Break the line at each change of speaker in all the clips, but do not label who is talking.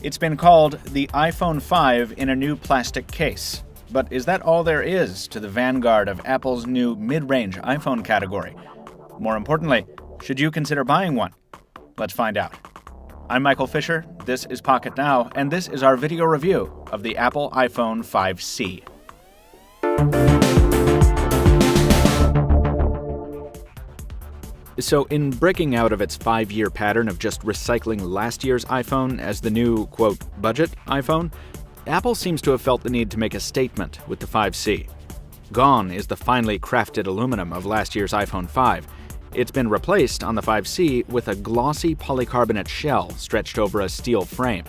It's been called the iPhone 5 in a new plastic case. But is that all there is to the vanguard of Apple's new mid-range iPhone category? More importantly, should you consider buying one? Let's find out. I'm Michael Fisher, this is Pocket Now, and this is our video review of the Apple iPhone 5C. So in breaking out of its 5-year pattern of just recycling last year's iPhone as the new, quote, budget iPhone, Apple seems to have felt the need to make a statement with the 5C. Gone is the finely crafted aluminum of last year's iPhone 5. It's been replaced on the 5C with a glossy polycarbonate shell stretched over a steel frame.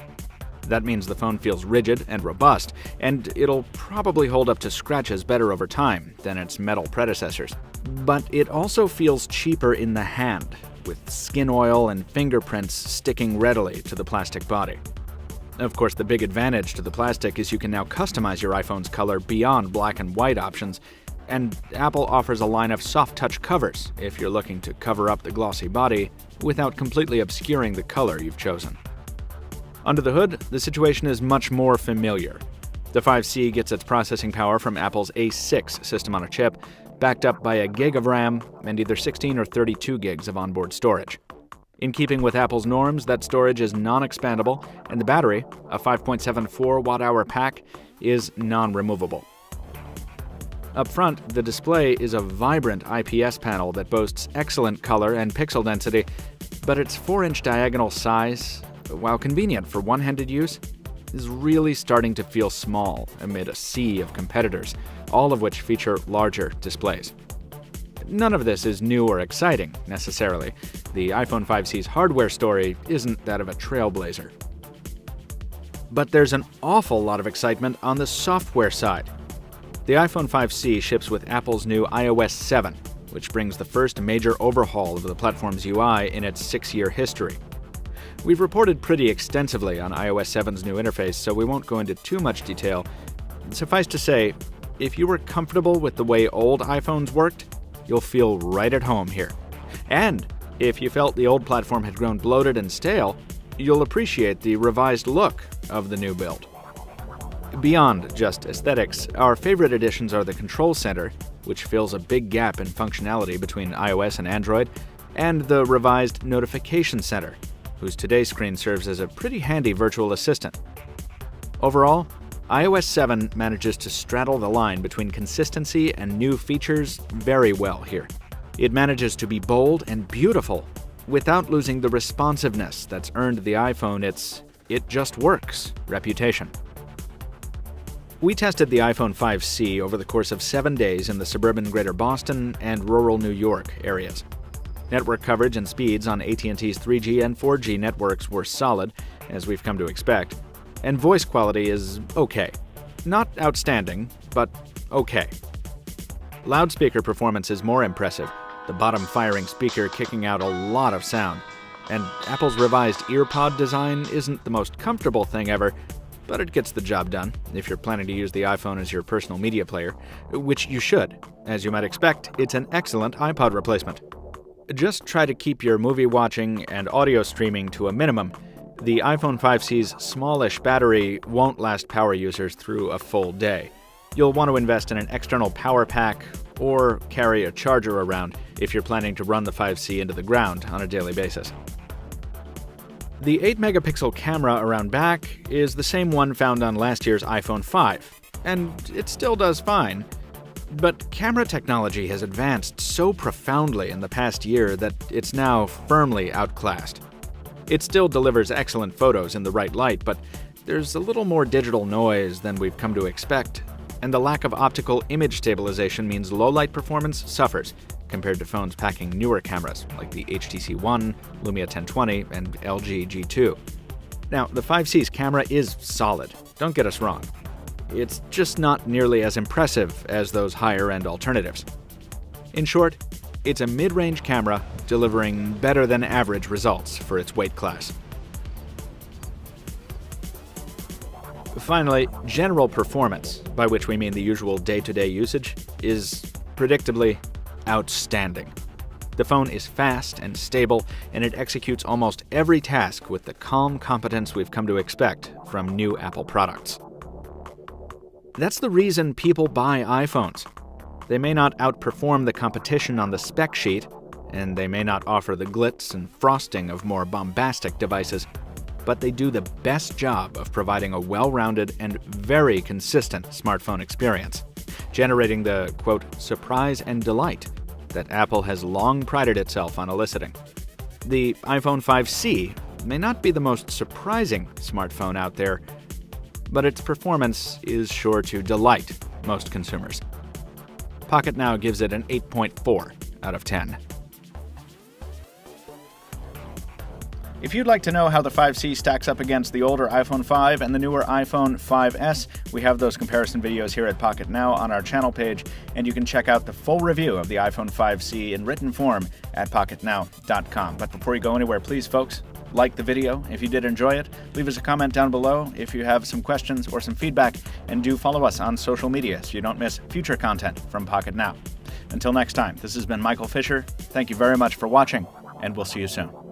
That means the phone feels rigid and robust, and it'll probably hold up to scratches better over time than its metal predecessors. But it also feels cheaper in the hand, with skin oil and fingerprints sticking readily to the plastic body. Of course, the big advantage to the plastic is you can now customize your iPhone's color beyond black and white options, and Apple offers a line of soft-touch covers if you're looking to cover up the glossy body without completely obscuring the color you've chosen. Under the hood, the situation is much more familiar. The 5C gets its processing power from Apple's A6 system on a chip, backed up by a gig of RAM and either 16 or 32 gigs of onboard storage. In keeping with Apple's norms, that storage is non-expandable, and the battery, a 5.74 watt-hour pack, is non-removable. Up front, the display is a vibrant IPS panel that boasts excellent color and pixel density, but its 4-inch diagonal size, while convenient for one-handed use, is really starting to feel small amid a sea of competitors, all of which feature larger displays. None of this is new or exciting, necessarily. The iPhone 5C's hardware story isn't that of a trailblazer. But there's an awful lot of excitement on the software side. The iPhone 5C ships with Apple's new iOS 7, which brings the first major overhaul of the platform's UI in its 6-year history. We've reported pretty extensively on iOS 7's new interface, so we won't go into too much detail. Suffice to say, if you were comfortable with the way old iPhones worked, you'll feel right at home here. And if you felt the old platform had grown bloated and stale, you'll appreciate the revised look of the new build. Beyond just aesthetics, our favorite additions are the Control Center, which fills a big gap in functionality between iOS and Android, and the revised Notification Center, whose today screen serves as a pretty handy virtual assistant. Overall, iOS 7 manages to straddle the line between consistency and new features very well here. It manages to be bold and beautiful without losing the responsiveness that's earned the iPhone its "it just works" reputation. We tested the iPhone 5C over the course of 7 days in the suburban Greater Boston and rural New York areas. Network coverage and speeds on AT&T's 3G and 4G networks were solid, as we've come to expect, and voice quality is okay. Not outstanding, but okay. Loudspeaker performance is more impressive, the bottom-firing speaker kicking out a lot of sound. And Apple's revised earpod design isn't the most comfortable thing ever, but it gets the job done if you're planning to use the iPhone as your personal media player, which you should. As you might expect, it's an excellent iPod replacement. Just try to keep your movie watching and audio streaming to a minimum. The iPhone 5C's smallish battery won't last power users through a full day. You'll want to invest in an external power pack or carry a charger around if you're planning to run the 5C into the ground on a daily basis. The 8-megapixel camera around back is the same one found on last year's iPhone 5, and it still does fine. But camera technology has advanced so profoundly in the past year that it's now firmly outclassed. It still delivers excellent photos in the right light, but there's a little more digital noise than we've come to expect, and the lack of optical image stabilization means low-light performance suffers compared to phones packing newer cameras like the HTC One, Lumia 1020, and LG G2. Now, the 5C's camera is solid, don't get us wrong. It's just not nearly as impressive as those higher-end alternatives. In short, it's a mid-range camera delivering better-than-average results for its weight class. Finally, general performance, by which we mean the usual day-to-day usage, is predictably outstanding. The phone is fast and stable, and it executes almost every task with the calm competence we've come to expect from new Apple products. That's the reason people buy iPhones. They may not outperform the competition on the spec sheet, and they may not offer the glitz and frosting of more bombastic devices, but they do the best job of providing a well-rounded and very consistent smartphone experience, generating the, quote, surprise and delight that Apple has long prided itself on eliciting. The iPhone 5C may not be the most surprising smartphone out there, but its performance is sure to delight most consumers. Pocket Now gives it an 8.4 out of 10. If you'd like to know how the 5C stacks up against the older iPhone 5 and the newer iPhone 5S, we have those comparison videos here at Pocket Now on our channel page, and you can check out the full review of the iPhone 5C in written form at pocketnow.com. But before you go anywhere, please, folks, like the video if you did enjoy it, leave us a comment down below if you have some questions or some feedback, and do follow us on social media so you don't miss future content from Pocket Now. Until next time, this has been Michael Fisher. Thank you very much for watching, and we'll see you soon.